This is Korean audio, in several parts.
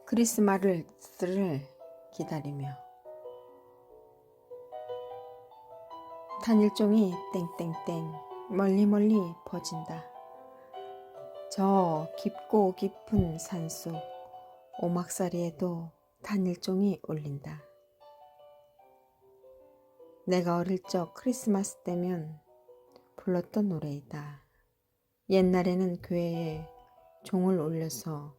크리스마스를 기다리며 단일종이 땡땡땡 멀리 퍼진다. 저 깊고 깊은 산속 오막살이에도 단일종이 울린다. 내가 어릴 적 크리스마스 때면 불렀던 노래이다. 옛날에는 교회에 종을 울려서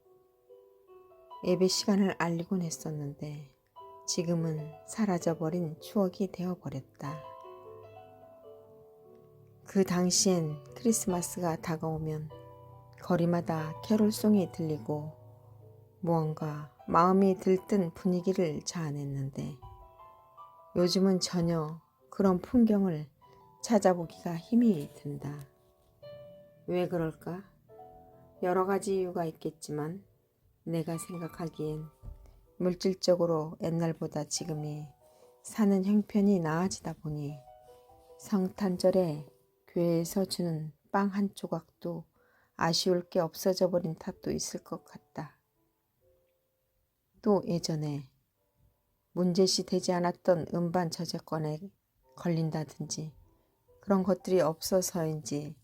예배 시간을 알리곤 했었는데 지금은 사라져버린 추억이 되어버렸다. 그 당시엔 크리스마스가 다가오면 거리마다 캐롤송이 들리고 무언가 마음이 들뜬 분위기를 자아냈는데 요즘은 전혀 그런 풍경을 찾아보기가 힘이 든다. 왜 그럴까? 여러 가지 이유가 있겠지만 내가 생각하기엔 물질적으로 옛날보다 지금이 사는 형편이 나아지다 보니 성탄절에 교회에서 주는 빵 한 조각도 아쉬울 게 없어져 버린 탓도 있을 것 같다. 또 예전에 문제시 되지 않았던 음반 저작권에 걸린다든지 그런 것들이 없어서인지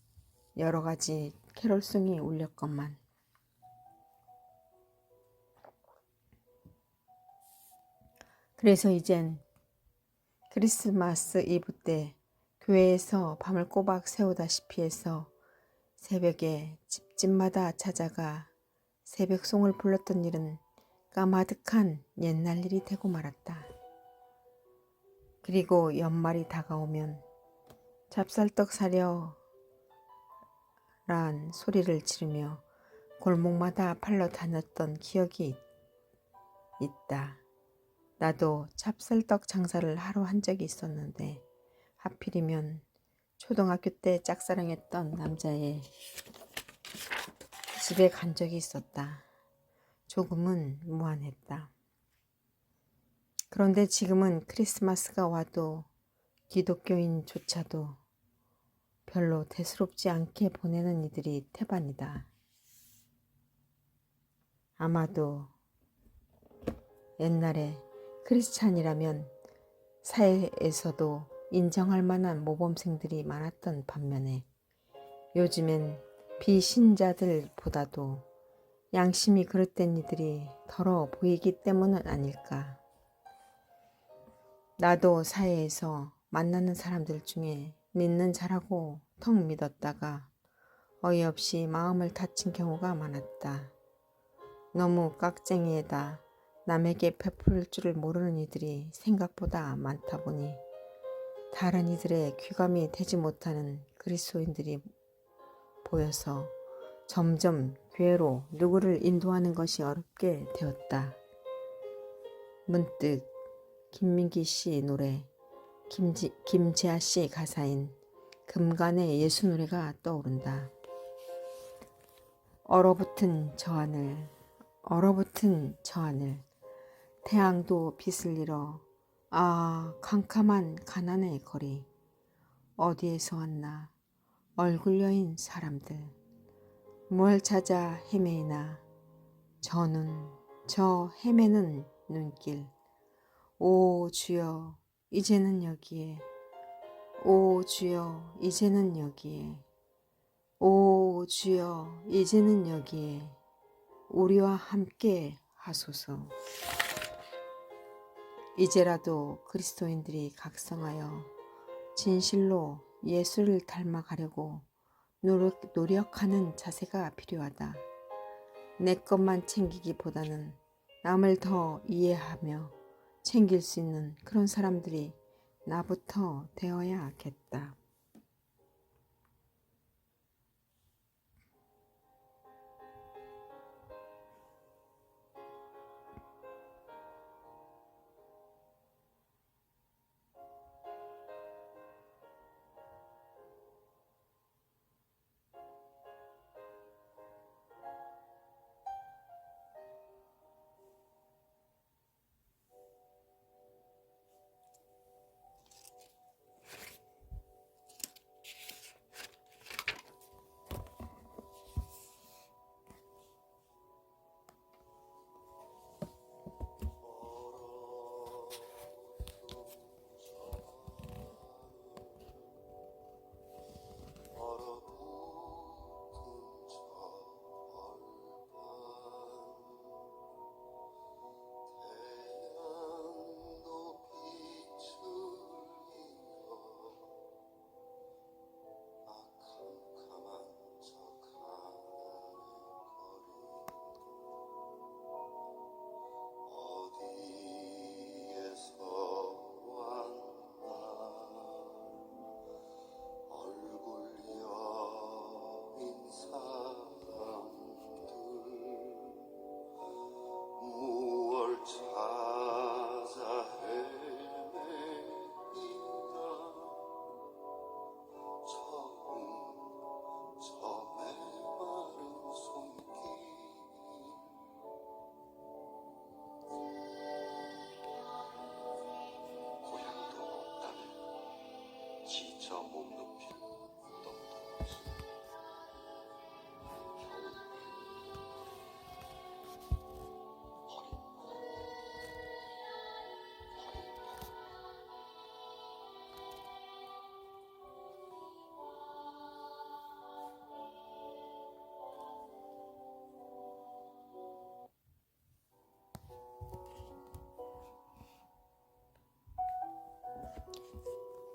여러 가지 캐롤송이 울렸건만 그래서 이젠 크리스마스 이브 때 교회에서 밤을 꼬박 새우다시피 해서 새벽에 집집마다 찾아가 새벽송을 불렀던 일은 까마득한 옛날 일이 되고 말았다. 그리고 연말이 다가오면 찹쌀떡 사려 란 소리를 지르며 골목마다 팔러 다녔던 기억이 있다. 나도 찹쌀떡 장사를 하러 한 적이 있었는데 하필이면 초등학교 때 짝사랑했던 남자의 집에 간 적이 있었다. 조금은 무안했다. 그런데 지금은 크리스마스가 와도 기독교인조차도 별로 대수롭지 않게 보내는 이들이 태반이다. 아마도 옛날에 크리스찬이라면 사회에서도 인정할 만한 모범생들이 많았던 반면에 요즘엔 비신자들보다도 양심이 그릇된 이들이 더러 보이기 때문은 아닐까. 나도 사회에서 만나는 사람들 중에 믿는 자라고 턱 믿었다가 어이없이 마음을 다친 경우가 많았다. 너무 깍쟁이에다 남에게 베풀 줄을 모르는 이들이 생각보다 많다 보니 다른 이들의 귀감이 되지 못하는 그리스도인들이 보여서 점점 교회로 누구를 인도하는 것이 어렵게 되었다. 문득 김민기 씨 노래, 김재하 씨 가사인 금간의 예수 노래가 떠오른다. 얼어붙은 저 하늘 태양도 빛을 잃어 캄캄한 가난의 거리 어디에서 왔나 얼굴 여인 사람들 뭘 찾아 헤매이나 저 헤매는 눈길 오 주여 이제는 여기에 오 주여 이제는 여기에 오 주여 이제는 여기에 우리와 함께 하소서. 이제라도 그리스도인들이 각성하여 진실로 예수를 닮아가려고 노력하는 자세가 필요하다. 내 것만 챙기기보다는 남을 더 이해하며 챙길 수 있는 그런 사람들이 나부터 되어야겠다.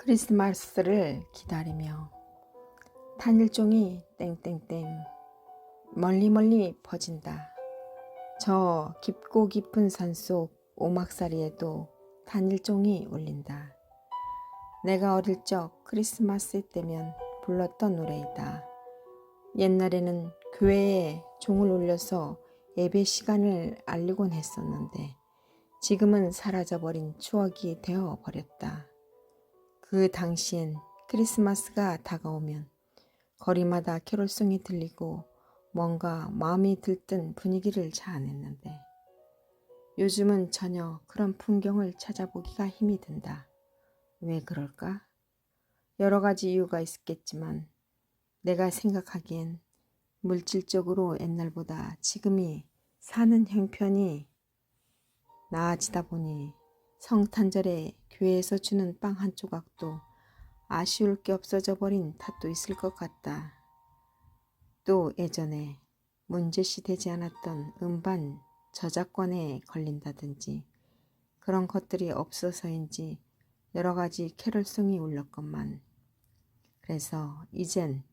크리스마스를 기다리며 단일종이 땡땡땡 멀리 멀리 퍼진다. 저 깊고 깊은 산속 오막살이에도 단일종이 울린다. 내가 어릴 적 크리스마스 때면 불렀던 노래이다. 옛날에는 교회에 종을 울려서 예배 시간을 알리곤 했었는데 지금은 사라져버린 추억이 되어버렸다. 그 당시엔 크리스마스가 다가오면 거리마다 캐롤송이 들리고 뭔가 마음이 들뜬 분위기를 자아냈는데 요즘은 전혀 그런 풍경을 찾아보기가 힘이 든다. 왜 그럴까? 여러 가지 이유가 있겠지만 내가 생각하기엔 물질적으로 옛날보다 지금이 사는 형편이 나아지다 보니 성탄절에 교회에서 주는 빵 한 조각도 아쉬울 게 없어져 버린 탓도 있을 것 같다. 또 예전에 문제시 되지 않았던 음반 저작권에 걸린다든지 그런 것들이 없어서인지 여러 가지 캐럴송이 울렸건만 그래서 이젠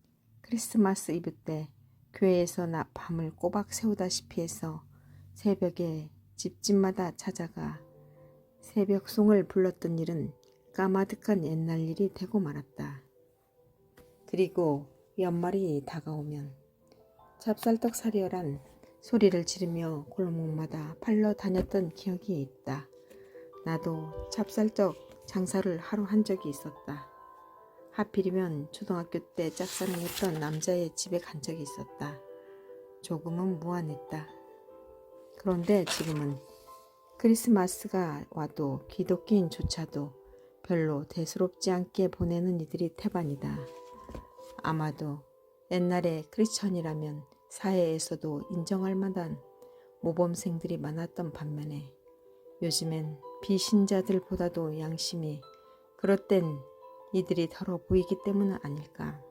크리스마스 이브 때 교회에서 나 밤을 꼬박 새우다시피 해서 새벽에 집집마다 찾아가 새벽송을 불렀던 일은 까마득한 옛날 일이 되고 말았다. 그리고 연말이 다가오면 찹쌀떡 사려란 소리를 지르며 골목마다 팔러 다녔던 기억이 있다. 나도 찹쌀떡 장사를 하루 한 적이 있었다. 하필이면 초등학교 때 짝사랑했던 남자의 집에 간 적이 있었다. 조금은 무안했다. 그런데 지금은 크리스마스가 와도 기독교인조차도 별로 대수롭지 않게 보내는 이들이 태반이다. 아마도 옛날에 크리스천이라면 사회에서도 인정할 만한 모범생들이 많았던 반면에 요즘엔 비신자들보다도 양심이 그릇된 이들이 더러 보이기 때문은 아닐까.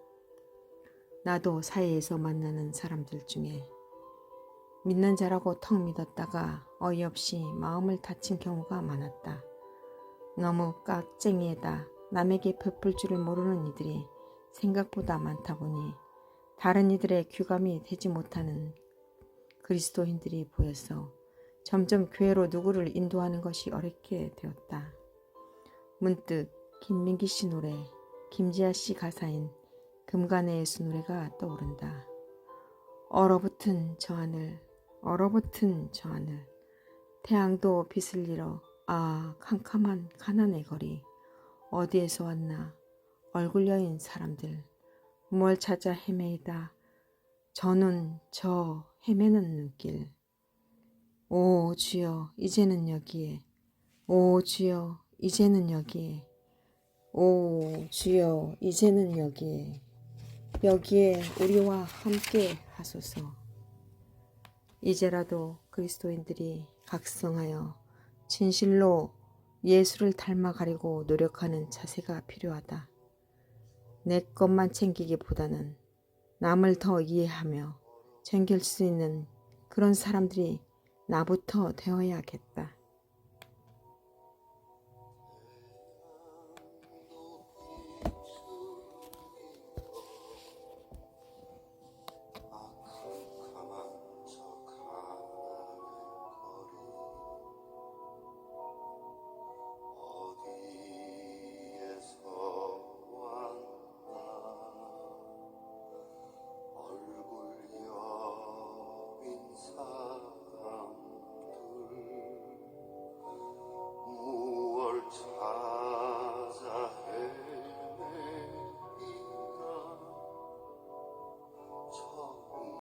나도 사회에서 만나는 사람들 중에 믿는 자라고 턱 믿었다가 어이없이 마음을 다친 경우가 많았다. 너무 깍쟁이에다 남에게 베풀 줄을 모르는 이들이 생각보다 많다 보니 다른 이들의 귀감이 되지 못하는 그리스도인들이 보여서 점점 교회로 누구를 인도하는 것이 어렵게 되었다. 문득 김민기 씨 노래, 김지아 씨 가사인 금간의 예수 노래가 떠오른다. 얼어붙은 저 하늘, 얼어붙은 저 하늘, 태양도 빛을 잃어 캄캄한 가난의 거리, 어디에서 왔나 얼굴 여인 사람들, 뭘 찾아 헤매이다 저는 저 헤매는 눈길. 오 주여 이제는 여기에, 오 주여 이제는 여기에, 오 주여 이제는 여기에, 여기에 우리와 함께 하소서. 이제라도 그리스도인들이 각성하여 진실로 예수를 닮아가려고 노력하는 자세가 필요하다. 내 것만 챙기기보다는 남을 더 이해하며 챙길 수 있는 그런 사람들이 나부터 되어야겠다.